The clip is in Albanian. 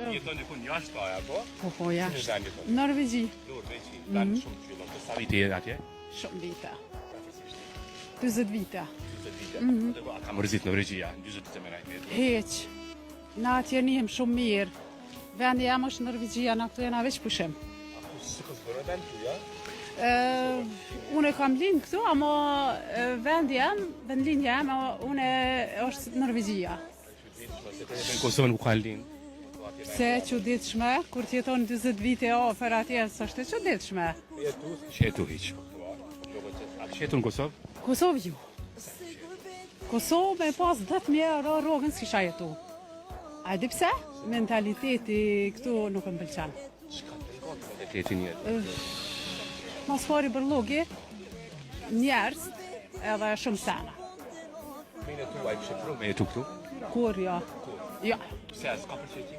Jeton diku jashtë apo? Po, jashtë. Në vendi tonë. Norvegji. Norvegji. Kanë shumë qylla. Sa vite je atje? Shumë vite. 40 vite. 40 vite. Dhe ka mërzit Norvegjia, 40 vite me rajtë. Heq. Na atje njëm shumë mirë. Vendi jam është Norvegjia, na këtu jena veç pushim. Si ka zbërë vend tu, ja? Unë kam linë këtu, ama vendlinja jam, unë është Norvegjia. Në Kosovën ku kanë linë? Pse çuditshme, kur t'jeton 40 vite ofër atje, s'është e çuditshme. Shetu hiç. A shetu në Kosovë? Kosovë ju. Kosovë me pas 10.000 euro rrogën s'kisha jetu. A di pse? Mentaliteti këtu nuk më pëlqen. Çka të ngon mentaliteti njëtë? Mas fari bërlogi, njerëz edhe shumë sana. Mine tu, a i pëshe pru me jetu këtu? Kur jo? Ja. Pse, s'ka përqeti?